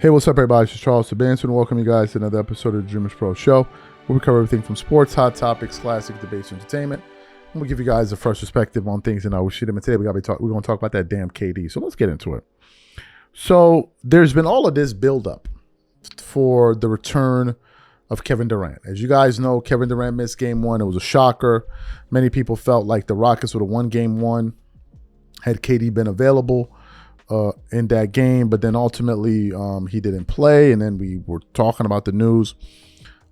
Hey, what's up, everybody? This is Charles Benson. Welcome you guys to another episode of the Dreamers Pro Show, where we cover everything from sports, hot topics, classic debates, entertainment. And we give you guys a fresh perspective on things in our shit. And today we're going to talk about that damn KD. So let's get into it. So there's been all of this buildup for the return of Kevin Durant. As you guys know, Kevin Durant missed game one. It was a shocker. Many people felt like the Rockets would have won game one had KD been available in that game, but then ultimately he didn't play, and then we were talking about the news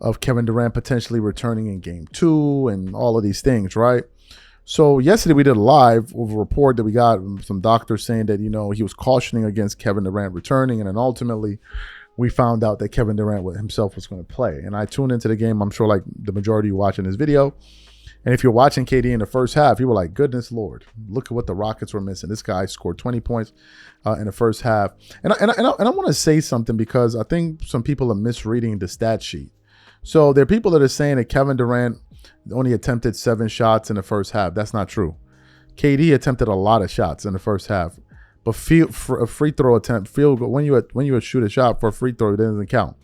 of Kevin Durant potentially returning in game two and all of these things, right? So yesterday we did a live with a report that we got from some doctors saying that, he was cautioning against Kevin Durant returning, and then ultimately we found out that Kevin Durant himself was going to play. And I tuned into the game, I'm sure like the majority of you watching this video. And if you're watching KD in the first half, you were like, goodness Lord, look at what the Rockets were missing. This guy scored 20 points in the first half. And I want to say something because I think some people are misreading the stat sheet. So there are people that are saying that Kevin Durant only attempted 7 shots in the first half. That's not true. KD attempted a lot of shots in the first half. But for a free throw attempt, field goal, when you shoot a shot for a free throw, it doesn't count.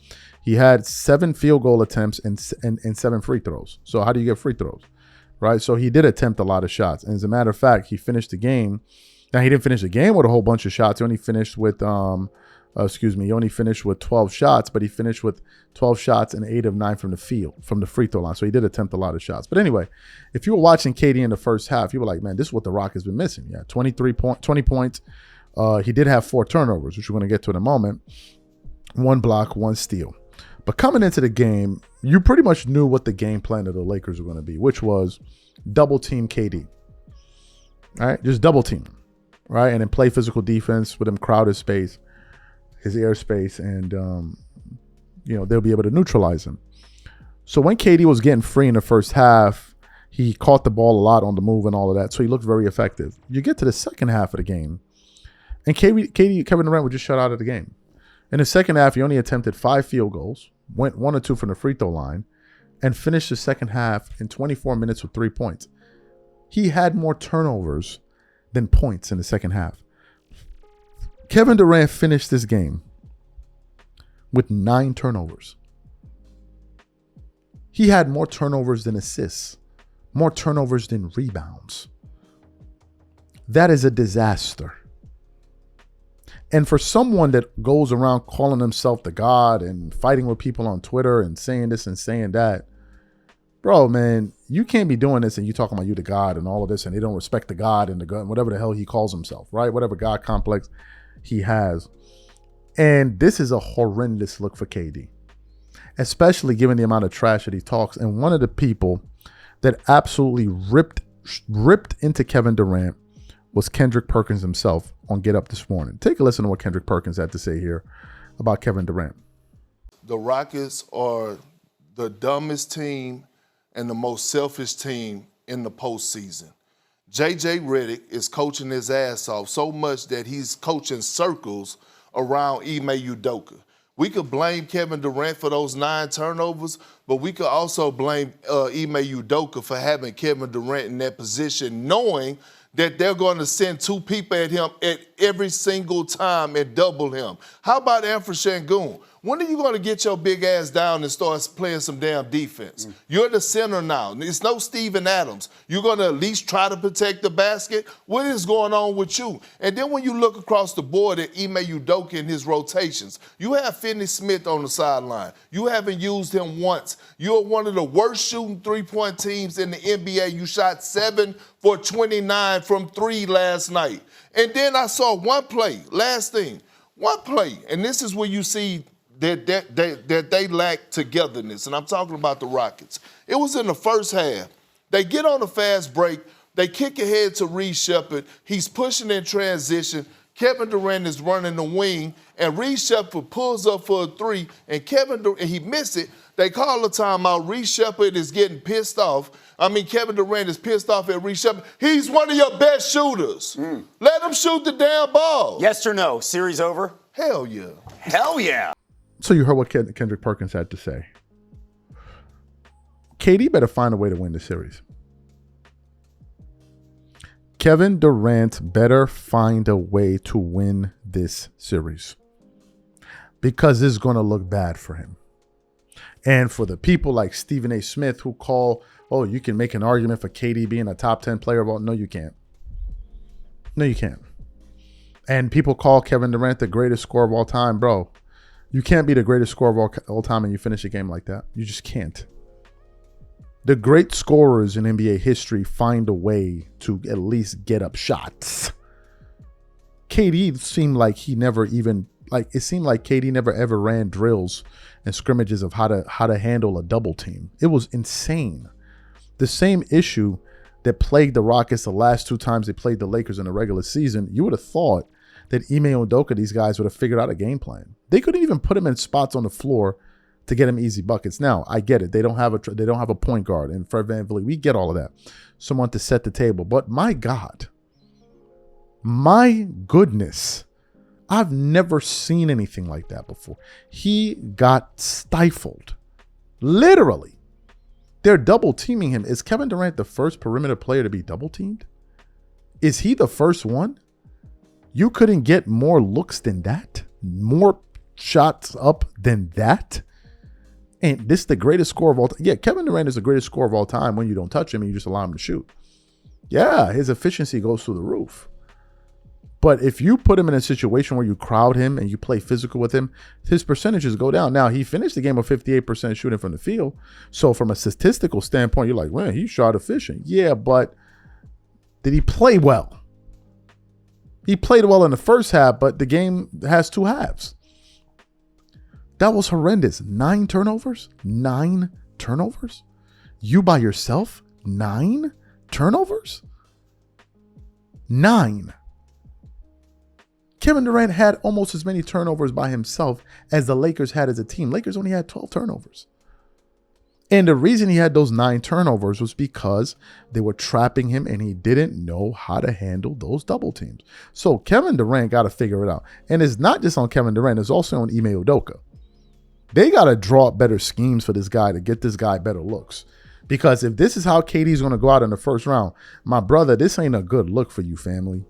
He had 7 field goal attempts and 7 free throws. So how do you get free throws? Right, so he did attempt a lot of shots, and as a matter of fact, he finished the game. Now he didn't finish the game with a whole bunch of shots. He only finished with, he only finished with 12 shots, but he finished with 12 shots and 8 of 9 from the free throw line. So he did attempt a lot of shots. But anyway, if you were watching KD in the first half, you were like, man, this is what the Rockets been missing. Yeah, 20 points. He did have 4 turnovers, which we're going to get to in a moment. 1 block, 1 steal. But coming into the game, you pretty much knew what the game plan of the Lakers were going to be, which was double team KD. All right, just double team him, right? And then play physical defense with him crowd his space, his airspace, and they'll be able to neutralize him. So when KD was getting free in the first half, he caught the ball a lot on the move and all of that, so he looked very effective. You get to the second half of the game, and Kevin Durant was just shut out of the game. In the second half, he only attempted 5 field goals, went 1 or 2 from the free throw line, and finished the second half in 24 minutes with 3 points. He had more turnovers than points in the second half. Kevin Durant finished this game with 9 turnovers. He had more turnovers than assists, more turnovers than rebounds. That is a disaster. And for someone that goes around calling himself the God and fighting with people on Twitter and saying this and saying that, bro, man, you can't be doing this and you talking about you the God and all of this and they don't respect the God and the God, whatever the hell he calls himself, right? Whatever God complex he has. And this is a horrendous look for KD, especially given the amount of trash that he talks. And one of the people that absolutely ripped into Kevin Durant was Kendrick Perkins himself on Get Up this morning. Take a listen to what Kendrick Perkins had to say here about Kevin Durant. The Rockets are the dumbest team and the most selfish team in the postseason. J.J. Redick is coaching his ass off so much that he's coaching circles around Ime Udoka. We could blame Kevin Durant for those 9 turnovers, but we could also blame Ime Udoka for having Kevin Durant in that position, knowing that they're going to send 2 people at him at every single time and double him. How about Anthony Shangoon? When are you going to get your big ass down and start playing some damn defense? You're the center now. It's no Steven Adams. You're going to at least try to protect the basket? What is going on with you? And then when you look across the board at Ime Udoka and his rotations, you have Finney Smith on the sideline. You haven't used him once. You're one of the worst shooting 3-point teams in the NBA. You shot 7 for 29 from 3 last night. And then I saw one play, and this is where you see that they lack togetherness, and I'm talking about the Rockets. It was in the first half. They get on a fast break. They kick ahead to Reed Shepherd. He's pushing in transition. Kevin Durant is running the wing, and Reed Shepherd pulls up for a 3, and he missed it. They call a timeout. Reed Shepherd is getting pissed off. Kevin Durant is pissed off at Reed Shepherd. He's one of your best shooters. Let him shoot the damn ball. Yes or no? Series over? Hell yeah. Hell yeah. So you heard what Kendrick Perkins had to say. KD better find a way to win the series. Kevin Durant better find a way to win this series. because this is going to look bad for him. And for the people like Stephen A. Smith who call, oh, you can make an argument for KD being a top 10 player of all. No, you can't. No, you can't. And people call Kevin Durant the greatest scorer of all time. Bro, you can't be the greatest scorer of all time and you finish a game like that. You just can't. The great scorers in NBA history find a way to at least get up shots. KD seemed like he never even, like, it seemed like KD never ever ran drills and scrimmages of how to handle a double team. It was insane. The same issue that plagued the Rockets the last 2 times they played the Lakers in the regular season, you would have thought that Ime Udoka, these guys would have figured out a game plan. They couldn't even put him in spots on the floor to get him easy buckets. Now, I get it. They don't have a point guard. And Fred VanVleet, we get all of that. Someone to set the table. But my God, my goodness, I've never seen anything like that before. He got stifled. Literally. They're double teaming him. Is Kevin Durant the first perimeter player to be double teamed? Is he the first one? You couldn't get more looks than that? More shots up than that? And this is the greatest scorer of all time. Yeah, Kevin Durant is the greatest scorer of all time when you don't touch him and you just allow him to shoot. Yeah, his efficiency goes through the roof. But if you put him in a situation where you crowd him and you play physical with him, his percentages go down. Now, he finished the game with 58% shooting from the field. So from a statistical standpoint, you're like, man, he shot efficient. Yeah, but did he play well? He played well in the first half, but the game has 2 halves. That was horrendous. 9 turnovers? 9 turnovers? You by yourself? 9 turnovers? 9. Kevin Durant had almost as many turnovers by himself as the Lakers had as a team. Lakers only had 12 turnovers. And the reason he had those 9 turnovers was because they were trapping him and he didn't know how to handle those double teams. So Kevin Durant got to figure it out. And it's not just on Kevin Durant, it's also on Ime Udoka. They got to draw up better schemes for this guy to get this guy better looks. Because if this is how KD's going to go out in the first round, my brother, this ain't a good look for you, family.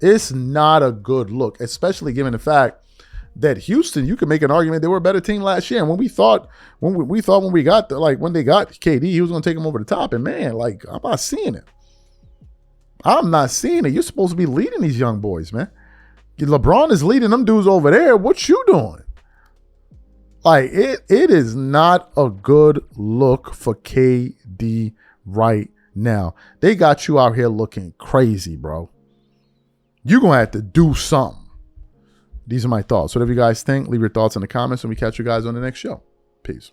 It's not a good look, especially given the fact that Houston, you can make an argument they were a better team last year. And when we got when they got KD, he was going to take him over the top. And man, like, I'm not seeing it. I'm not seeing it. You're supposed to be leading these young boys, man. LeBron is leading them dudes over there. What you doing? Like, it is not a good look for KD right now. They got you out here looking crazy, bro. You're going to have to do something. These are my thoughts. Whatever you guys think, leave your thoughts in the comments, and we catch you guys on the next show. Peace.